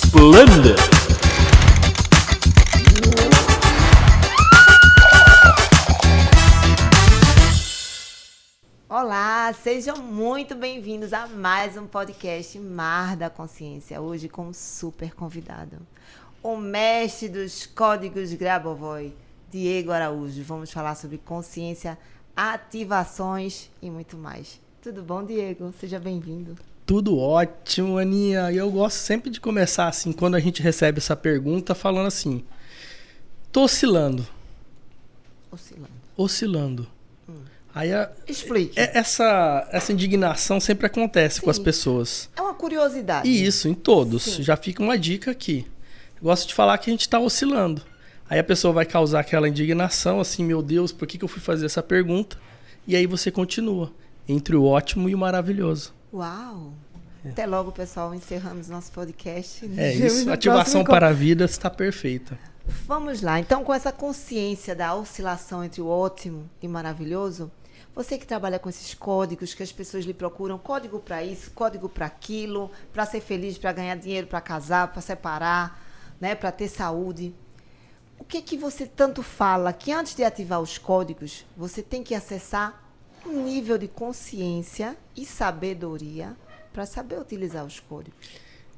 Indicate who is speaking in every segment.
Speaker 1: Splendid.
Speaker 2: Olá, sejam muito bem-vindos a mais um podcast Mar da Consciência. Hoje com um super convidado, o mestre dos códigos Grabovoi, Diego Araújo. Vamos falar sobre consciência, ativações e muito mais. Tudo bom, Diego? Seja bem-vindo.
Speaker 3: Tudo ótimo, Aninha. E eu gosto sempre de começar assim, quando a gente recebe essa pergunta, falando assim: tô oscilando. Oscilando. Aí
Speaker 2: Explique.
Speaker 3: Essa indignação sempre acontece. Sim, com as pessoas.
Speaker 2: É uma curiosidade.
Speaker 3: E isso, em todos.
Speaker 2: Sim.
Speaker 3: Já fica uma dica aqui. Eu gosto de falar que a gente está oscilando. Aí a pessoa vai causar aquela indignação, assim, meu Deus, por que eu fui fazer essa pergunta? E aí você continua, entre o ótimo e o maravilhoso.
Speaker 2: Uau! Até logo, pessoal. Encerramos nosso podcast.
Speaker 3: É isso. Ativação para a vida está perfeita.
Speaker 2: Vamos lá. Então, com essa consciência da oscilação entre o ótimo e maravilhoso, você que trabalha com esses códigos que as pessoas lhe procuram, código para isso, código para aquilo, para ser feliz, para ganhar dinheiro, para casar, para separar, né, para ter saúde. O que você tanto fala que antes de ativar os códigos, você tem que acessar um nível de consciência e sabedoria para saber utilizar os códigos?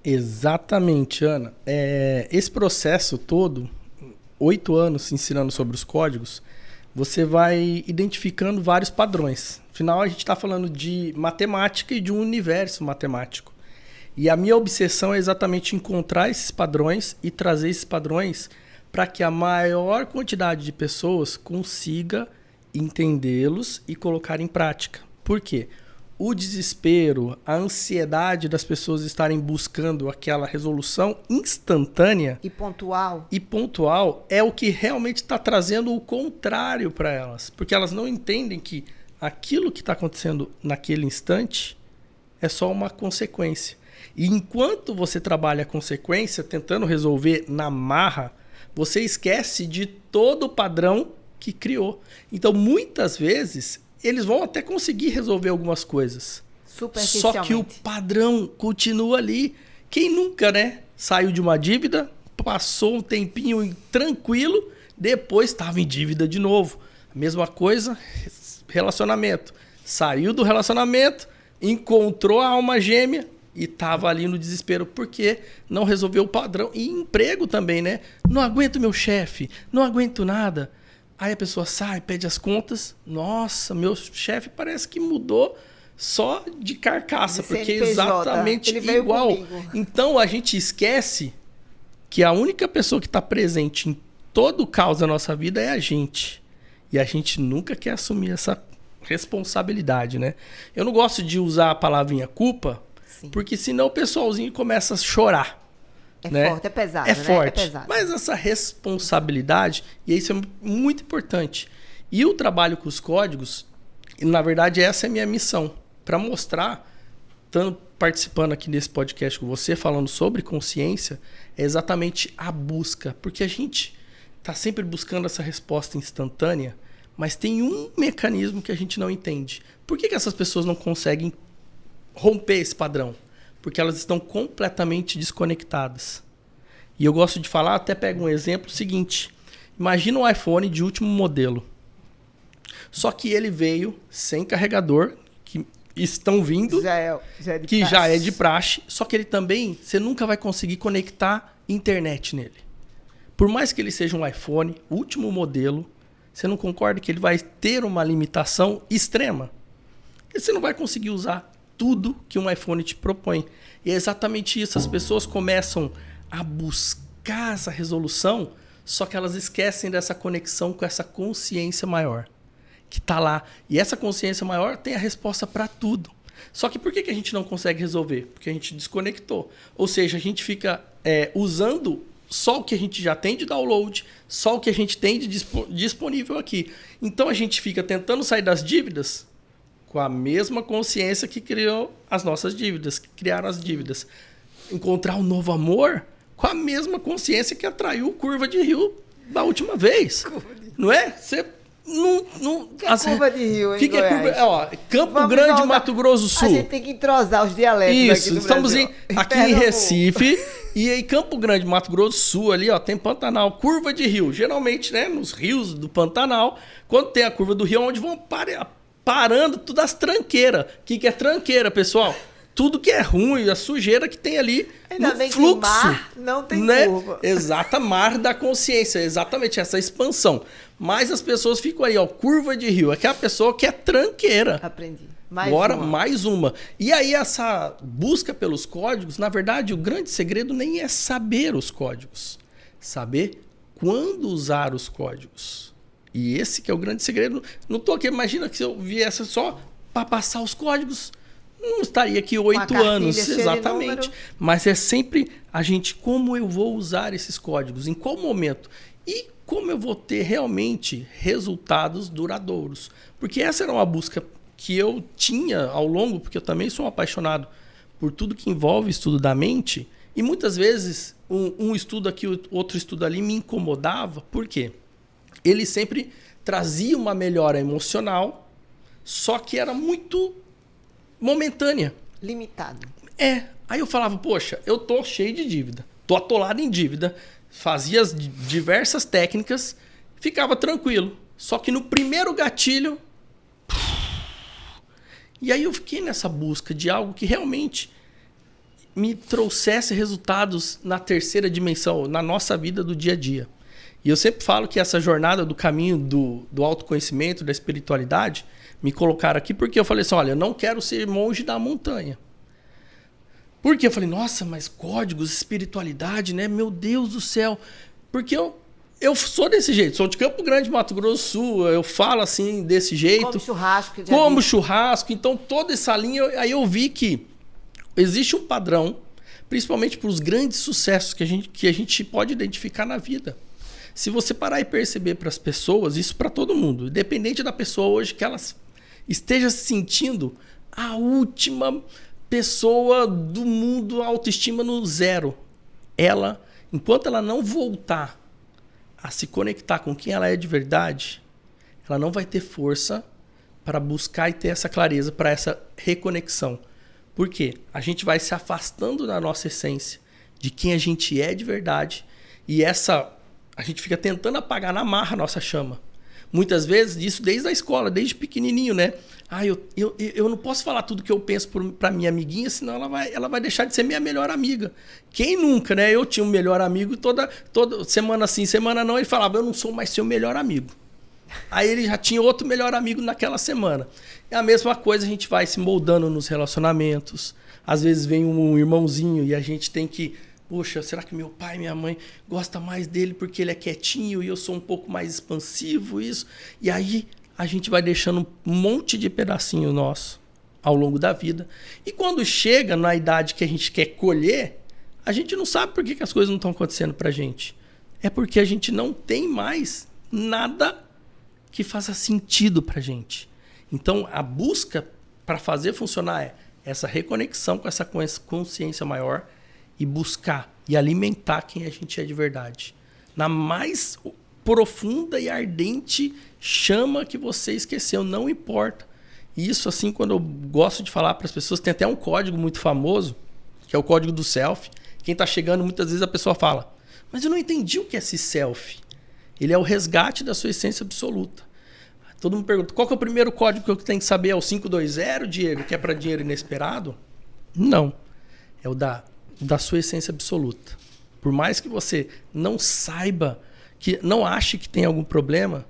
Speaker 3: Exatamente, Ana. Esse processo todo, 8 anos ensinando sobre os códigos, você vai identificando vários padrões. Afinal, a gente está falando de matemática e de um universo matemático. E a minha obsessão é exatamente encontrar esses padrões e trazer esses padrões para que a maior quantidade de pessoas consiga entendê-los e colocar em prática. Por quê? O desespero, a ansiedade das pessoas estarem buscando aquela resolução instantânea
Speaker 2: e
Speaker 3: pontual é o que realmente está trazendo o contrário para elas. Porque elas não entendem que aquilo que está acontecendo naquele instante é só uma consequência. E enquanto você trabalha a consequência, tentando resolver na marra, você esquece de todo o padrão que criou. Então, muitas vezes, eles vão até conseguir resolver algumas coisas. Só que o padrão continua ali. Quem nunca, né? Saiu de uma dívida, passou um tempinho tranquilo, depois estava em dívida de novo. A mesma coisa, relacionamento. Saiu do relacionamento, encontrou a alma gêmea e estava ali no desespero porque não resolveu o padrão. E emprego também, né? Não aguento meu chefe, não aguento nada. Aí a pessoa sai, pede as contas. Nossa, meu chefe parece que mudou só de carcaça, porque é exatamente igual. Então a gente esquece que a única pessoa que está presente em todo o caos da nossa vida é a gente. E a gente nunca quer assumir essa responsabilidade, né? Eu não gosto de usar a palavrinha culpa, sim, porque senão o pessoalzinho começa a chorar.
Speaker 2: Forte, é pesado.
Speaker 3: É forte.
Speaker 2: É pesado.
Speaker 3: Mas essa responsabilidade, e isso é muito importante. E o trabalho com os códigos, na verdade, essa é a minha missão. Para mostrar, tanto participando aqui nesse podcast com você, falando sobre consciência, é exatamente a busca. Porque a gente está sempre buscando essa resposta instantânea, mas tem um mecanismo que a gente não entende. Por que essas pessoas não conseguem romper esse padrão? Porque elas estão completamente desconectadas. E eu gosto de falar, até pego um exemplo seguinte. Imagina um iPhone de último modelo. Só que ele veio sem carregador, que estão vindo, já é de praxe. Só que ele também, você nunca vai conseguir conectar internet nele. Por mais que ele seja um iPhone, último modelo, você não concorda que ele vai ter uma limitação extrema? E você não vai conseguir usar tudo que um iPhone te propõe. E é exatamente isso. As pessoas começam a buscar essa resolução, só que elas esquecem dessa conexão com essa consciência maior que está lá. E essa consciência maior tem a resposta para tudo. Só que por que a gente não consegue resolver? Porque a gente desconectou. Ou seja, a gente fica usando só o que a gente já tem de download, só o que a gente tem de disponível aqui. Então a gente fica tentando sair das dívidas com a mesma consciência que criou as nossas dívidas, que criaram as dívidas. Encontrar um novo amor com a mesma consciência que atraiu Curva de Rio da última vez. Não é? Você
Speaker 2: Que é curva de rio, hein,
Speaker 3: que é curva? Ó, Campo Grande, Mato Grosso do Sul.
Speaker 2: A gente tem que entrosar os dialetos
Speaker 3: Isso,
Speaker 2: aqui do
Speaker 3: estamos
Speaker 2: Brasil.
Speaker 3: aqui em Recife. E aí, Campo Grande, Mato Grosso do Sul, ali, ó, tem Pantanal, curva de rio. Geralmente, né, nos rios do Pantanal, quando tem a curva do rio, onde vão parando tudo as tranqueiras. O que é tranqueira, pessoal? Tudo que é ruim, a sujeira que tem ali
Speaker 2: Ainda
Speaker 3: no
Speaker 2: bem
Speaker 3: fluxo.
Speaker 2: Que mar não tem
Speaker 3: né?
Speaker 2: curva.
Speaker 3: Exata, mar da consciência, exatamente essa expansão. Mas as pessoas ficam aí, ó, curva de rio. É que a pessoa que é tranqueira.
Speaker 2: Aprendi.
Speaker 3: Mais uma. E aí essa busca pelos códigos, na verdade, o grande segredo nem é saber os códigos. Saber quando usar os códigos. E esse que é o grande segredo. Não tô aqui, imagina que se eu viesse só para passar os códigos, não estaria aqui 8 anos. Exatamente. Mas é sempre a gente, como eu vou usar esses códigos, em qual momento e como eu vou ter realmente resultados duradouros. Porque essa era uma busca que eu tinha ao longo, porque eu também sou um apaixonado por tudo que envolve estudo da mente, e muitas vezes um estudo aqui, outro estudo ali me incomodava, por quê? Ele sempre trazia uma melhora emocional, só que era muito momentânea.
Speaker 2: Limitado.
Speaker 3: Aí eu falava, poxa, eu tô cheio de dívida, tô atolado em dívida, fazia as diversas técnicas, ficava tranquilo. Só que no primeiro gatilho... E aí eu fiquei nessa busca de algo que realmente me trouxesse resultados na terceira dimensão, na nossa vida do dia a dia. E eu sempre falo que essa jornada do caminho do autoconhecimento, da espiritualidade, me colocaram aqui porque eu falei assim, olha, eu não quero ser monge da montanha. Porque eu falei, nossa, mas códigos, espiritualidade, né? Meu Deus do céu. Porque eu sou desse jeito, sou de Campo Grande, Mato Grosso do Sul, eu falo assim, desse jeito.
Speaker 2: Como churrasco.
Speaker 3: Como churrasco. Então, toda essa linha, aí eu vi que existe um padrão, principalmente para os grandes sucessos que a gente pode identificar na vida. Se você parar e perceber para as pessoas, isso para todo mundo, independente da pessoa hoje que ela esteja se sentindo a última pessoa do mundo, autoestima no zero. Ela, enquanto ela não voltar a se conectar com quem ela é de verdade, ela não vai ter força para buscar e ter essa clareza, para essa reconexão. Por quê? A gente vai se afastando da nossa essência, de quem a gente é de verdade, e a gente fica tentando apagar na marra a nossa chama. Muitas vezes, isso desde a escola, desde pequenininho, né? Eu não posso falar tudo que eu penso para minha amiguinha, senão ela vai deixar de ser minha melhor amiga. Quem nunca, né? Eu tinha um melhor amigo e toda semana sim, semana não, ele falava, eu não sou mais seu melhor amigo. Aí ele já tinha outro melhor amigo naquela semana. É a mesma coisa, a gente vai se moldando nos relacionamentos. Às vezes vem um irmãozinho e a gente tem que... Poxa, será que meu pai e minha mãe gostam mais dele porque ele é quietinho e eu sou um pouco mais expansivo, isso? E aí a gente vai deixando um monte de pedacinho nosso ao longo da vida. E quando chega na idade que a gente quer colher, a gente não sabe por que as coisas não estão acontecendo pra gente. É porque a gente não tem mais nada que faça sentido pra gente. Então, a busca para fazer funcionar é essa reconexão com essa consciência maior e buscar e alimentar quem a gente é de verdade. Na mais profunda e ardente chama que você esqueceu, não importa. E isso, assim, quando eu gosto de falar para as pessoas, tem até um código muito famoso, que é o código do self. Quem está chegando, muitas vezes a pessoa fala, mas eu não entendi o que é esse self. Ele é o resgate da sua essência absoluta. Todo mundo pergunta, qual que é o primeiro código que eu tenho que saber? É o 520, Diego, que é para dinheiro inesperado? Não. É o da sua essência absoluta. Por mais que você não saiba, que não ache que tem algum problema,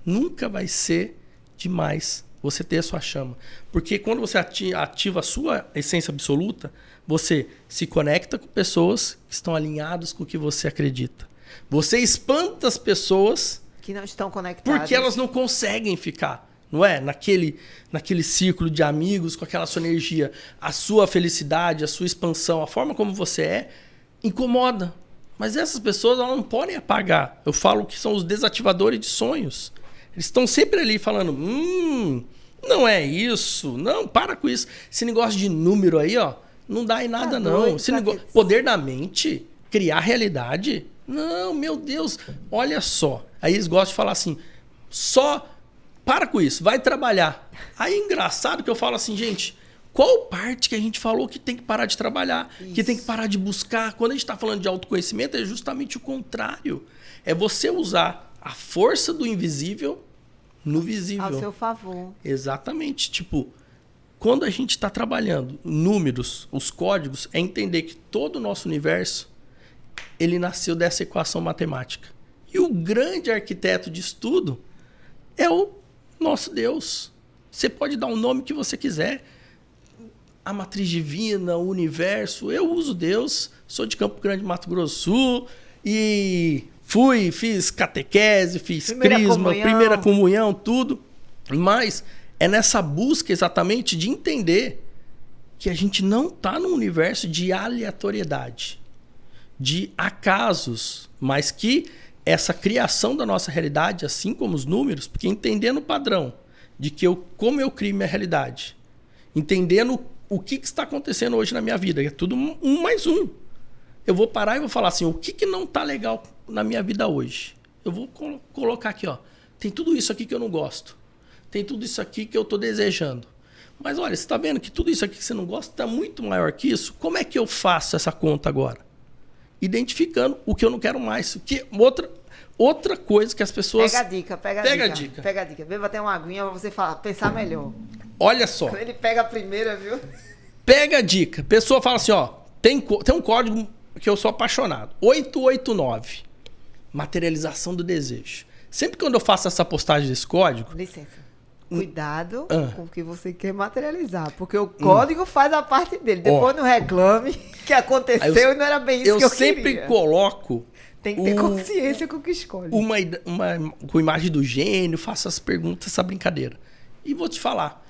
Speaker 3: nunca vai ser demais você ter a sua chama. Porque quando você ativa a sua essência absoluta, você se conecta com pessoas que estão alinhadas com o que você acredita. Você espanta as pessoas
Speaker 2: que não estão conectadas.
Speaker 3: Porque elas não conseguem ficar, não é? Naquele círculo de amigos, com aquela sua energia. A sua felicidade, a sua expansão, a forma como você é, incomoda. Mas essas pessoas elas não podem apagar. Eu falo que são os desativadores de sonhos. Eles estão sempre ali falando, não é isso, não, para com isso. Esse negócio de número aí, ó, não dá em nada, não. Esse negócio, poder da mente, criar realidade... Não, meu Deus, olha só. Aí eles gostam de falar assim, Só para com isso, vai trabalhar. Aí é engraçado que eu falo assim, gente, qual parte que a gente falou que tem que parar de trabalhar, que tem que parar de buscar? Quando a gente está falando de autoconhecimento, é justamente o contrário. É você usar a força do invisível no visível.
Speaker 2: Ao seu favor.
Speaker 3: Exatamente. Tipo, quando a gente está trabalhando números, os códigos, é entender que todo o nosso universo, ele nasceu dessa equação matemática. E o grande arquiteto de estudo é o nosso Deus. Você pode dar o nome que você quiser. A matriz divina, o universo. Eu uso Deus. Sou de Campo Grande, Mato Grosso do Sul. E fiz catequese, fiz crisma, primeira comunhão, tudo. Mas é nessa busca exatamente de entender que a gente não está num universo de aleatoriedade, de acasos, mas que essa criação da nossa realidade, assim como os números, porque entendendo o padrão de que como eu crio minha realidade, entendendo o que está acontecendo hoje na minha vida, é tudo um mais um. Eu vou parar e vou falar assim, o que não está legal na minha vida hoje? Eu vou colocar aqui, ó, tem tudo isso aqui que eu não gosto, tem tudo isso aqui que eu estou desejando. Mas olha, você está vendo que tudo isso aqui que você não gosta está muito maior que isso? Como é que eu faço essa conta agora? Identificando o que eu não quero mais. Outra coisa que as pessoas...
Speaker 2: Pega a dica. Pega a dica. Beba até uma aguinha para você pensar melhor.
Speaker 3: Olha só.
Speaker 2: Ele pega a primeira, viu?
Speaker 3: Pega a dica. A pessoa fala assim, ó, tem um código que eu sou apaixonado. 889. Materialização do desejo. Sempre quando eu faço essa postagem desse código...
Speaker 2: Licença. Cuidado com o que você quer materializar, porque o código faz a parte dele. Depois não reclame que aconteceu e não era bem isso que eu queria.
Speaker 3: Eu sempre coloco...
Speaker 2: Tem que ter consciência com o que escolhe.
Speaker 3: Com imagem do gênio, faço as perguntas, essa brincadeira. E vou te falar,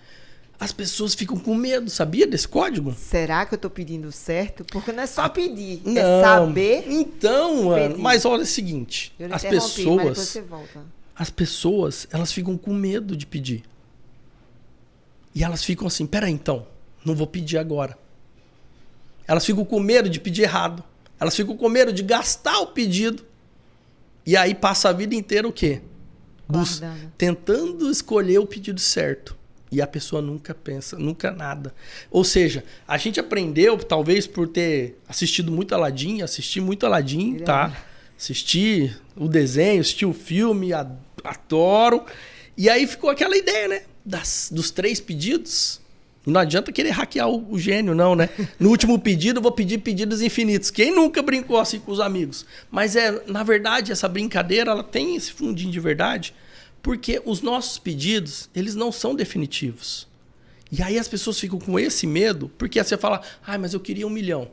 Speaker 3: as pessoas ficam com medo, sabia, desse código?
Speaker 2: Será que eu tô pedindo certo? Porque não é só pedir,
Speaker 3: não.
Speaker 2: É saber.
Speaker 3: Então, mano, mas olha o seguinte,
Speaker 2: mas depois você volta.
Speaker 3: As pessoas, elas ficam com medo de pedir. E elas ficam assim, peraí então, não vou pedir agora. Elas ficam com medo de pedir errado. Elas ficam com medo de gastar o pedido. E aí passa a vida inteira o quê? Tentando escolher o pedido certo. E a pessoa nunca pensa, nunca nada. Ou seja, a gente aprendeu, talvez por ter assisti muito Aladdin, tá? Assisti o desenho, assisti o filme, adoro. E aí ficou aquela ideia, né? Dos 3 pedidos. E não adianta querer hackear o gênio, não, né? No último pedido, eu vou pedir pedidos infinitos. Quem nunca brincou assim com os amigos? Mas, na verdade, essa brincadeira, ela tem esse fundinho de verdade, porque os nossos pedidos, eles não são definitivos. E aí as pessoas ficam com esse medo, porque você fala, mas eu queria 1 milhão.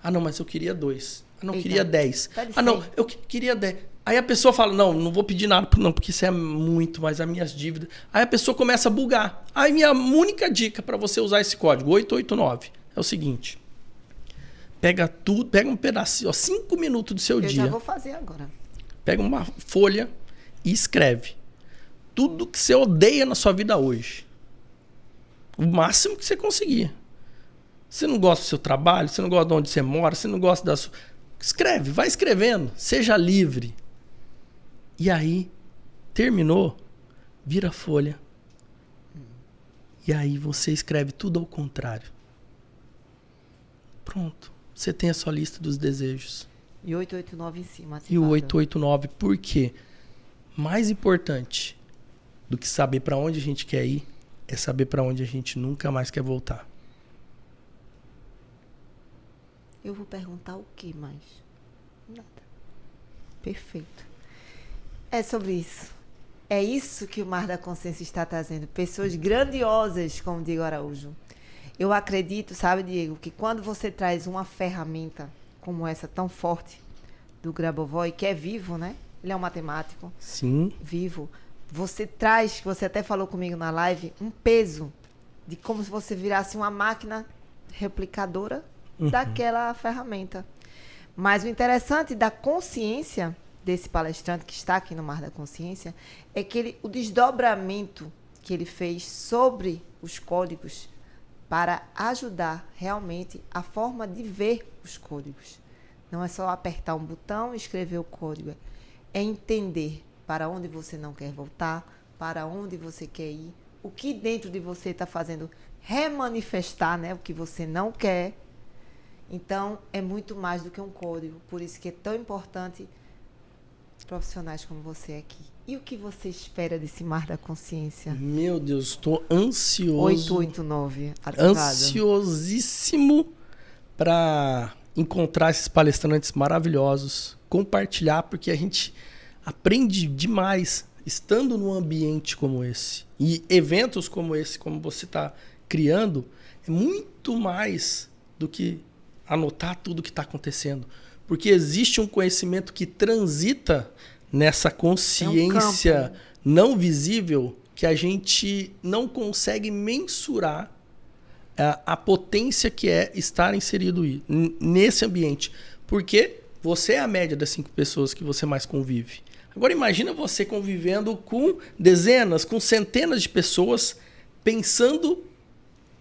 Speaker 3: Não, mas eu queria 2. Não, queria 10. Não, eu queria 10. Aí a pessoa fala, não vou pedir nada, não, porque isso é muito, mas as minhas dívidas... Aí a pessoa começa a bugar. Aí minha única dica para você usar esse código, 889, é o seguinte. Pega um pedacinho, 5 minutos do seu dia.
Speaker 2: Eu já vou fazer agora.
Speaker 3: Pega uma folha e escreve. Tudo que você odeia na sua vida hoje. O máximo que você conseguir. Você não gosta do seu trabalho, você não gosta de onde você mora, você não gosta da sua... Escreve, vai escrevendo, seja livre. E aí, terminou, vira a folha. E aí você escreve tudo ao contrário. Pronto, você tem a sua lista dos desejos.
Speaker 2: E 889 em cima.
Speaker 3: E o 889, por quê? Mais importante do que saber para onde a gente quer ir, é saber para onde a gente nunca mais quer voltar.
Speaker 2: Eu vou perguntar o que mais? Nada. Perfeito. É sobre isso. É isso que o Mar da Consciência está trazendo. Pessoas grandiosas, como Diego Araújo. Eu acredito, sabe, Diego, que quando você traz uma ferramenta como essa tão forte do Grabovoi, que é vivo, né? Ele é um matemático.
Speaker 3: Sim.
Speaker 2: Vivo. Você traz, que você até falou comigo na live, um peso de como se você virasse uma máquina replicadora daquela ferramenta. Mas o interessante da consciência desse palestrante que está aqui no Mar da Consciência é que o desdobramento que ele fez sobre os códigos para ajudar realmente a forma de ver os códigos. Não é só apertar um botão e escrever o código. É entender para onde você não quer voltar, para onde você quer ir, o que dentro de você está fazendo remanifestar, né, o que você não quer. Então, é muito mais do que um código. Por isso que é tão importante profissionais como você aqui. E o que você espera desse Mar da Consciência?
Speaker 3: Meu Deus, estou ansioso.
Speaker 2: 889, ativado.
Speaker 3: Ansiosíssimo para encontrar esses palestrantes maravilhosos, compartilhar, porque a gente aprende demais estando num ambiente como esse. E eventos como esse, como você está criando, é muito mais do que anotar tudo que está acontecendo. Porque existe um conhecimento que transita nessa consciência não visível que a gente não consegue mensurar a potência que é estar inserido nesse ambiente. Porque você é a média das 5 pessoas que você mais convive. Agora imagina você convivendo com dezenas, com centenas de pessoas, pensando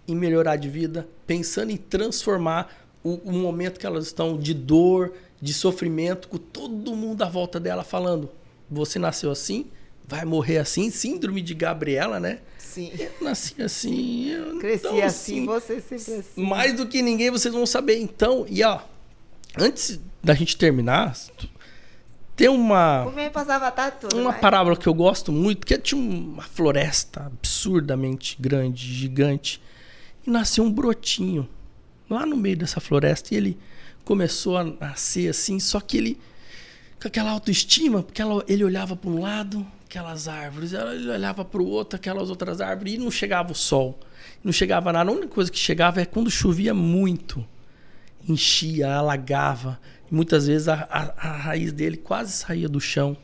Speaker 3: em melhorar de vida, pensando em transformar o momento que elas estão de dor, de sofrimento, com todo mundo à volta dela falando: você nasceu assim, vai morrer assim, síndrome de Gabriela, né?
Speaker 2: Sim.
Speaker 3: Eu nasci assim, eu
Speaker 2: cresci
Speaker 3: então,
Speaker 2: assim, você sempre assim.
Speaker 3: Mais do que ninguém vocês vão saber. Então, e ó, antes da gente terminar, tem uma
Speaker 2: passava a tarde toda,
Speaker 3: uma parábola que eu gosto muito, que tinha uma floresta absurdamente grande, gigante, e nasceu um brotinho lá no meio dessa floresta, e ele começou a nascer assim, só que ele, com aquela autoestima, porque ele olhava para um lado, aquelas árvores, ele olhava para o outro, aquelas outras árvores, e não chegava o sol, não chegava nada. A única coisa que chegava é quando chovia muito, enchia, alagava, e muitas vezes a raiz dele quase saía do chão,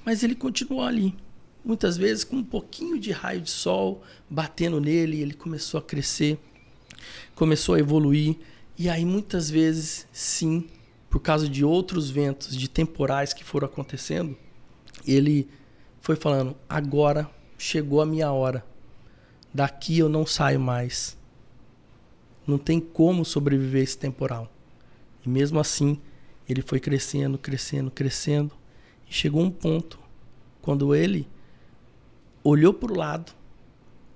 Speaker 3: mas ele continuou ali. Muitas vezes com um pouquinho de raio de sol batendo nele, ele começou a crescer, começou a evoluir. E aí muitas vezes, sim, por causa de outros ventos, de temporais que foram acontecendo, ele foi falando: agora chegou a minha hora, daqui eu não saio mais, não tem como sobreviver esse temporal. E mesmo assim ele foi crescendo, crescendo, crescendo, e chegou um ponto quando ele olhou para o lado,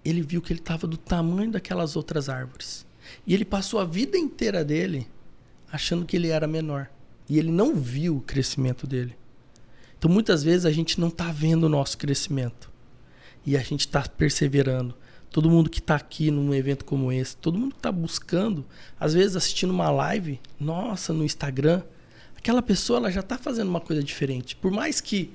Speaker 3: ele viu que ele estava do tamanho daquelas outras árvores. E ele passou a vida inteira dele achando que ele era menor. E ele não viu o crescimento dele. Então, muitas vezes, a gente não está vendo o nosso crescimento. E a gente está perseverando. Todo mundo que está aqui num evento como esse, todo mundo que está buscando, às vezes assistindo uma live, nossa, no Instagram, aquela pessoa ela já está fazendo uma coisa diferente. Por mais que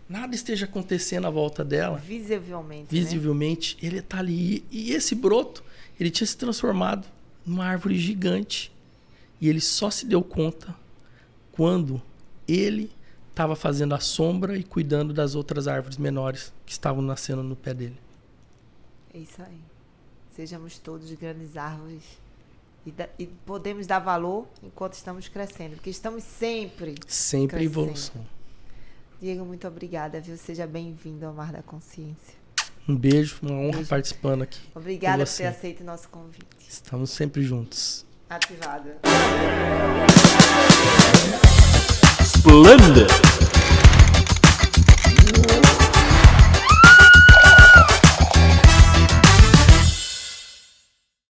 Speaker 3: nada esteja acontecendo à volta dela, visivelmente, né? Ele está ali. E esse broto, ele tinha se transformado numa árvore gigante. E ele só se deu conta quando ele estava fazendo a sombra e cuidando das outras árvores menores que estavam nascendo no pé dele.
Speaker 2: É isso aí. Sejamos todos grandes árvores e podemos dar valor enquanto estamos crescendo, porque estamos sempre
Speaker 3: em
Speaker 2: crescendo.
Speaker 3: Evolução.
Speaker 2: Diego, muito obrigada, viu? Seja bem-vindo ao Mar da Consciência.
Speaker 3: Um beijo, uma honra participando aqui.
Speaker 2: Obrigada por ter aceito o nosso convite.
Speaker 3: Estamos sempre juntos.
Speaker 2: Ativado.
Speaker 1: Splendid.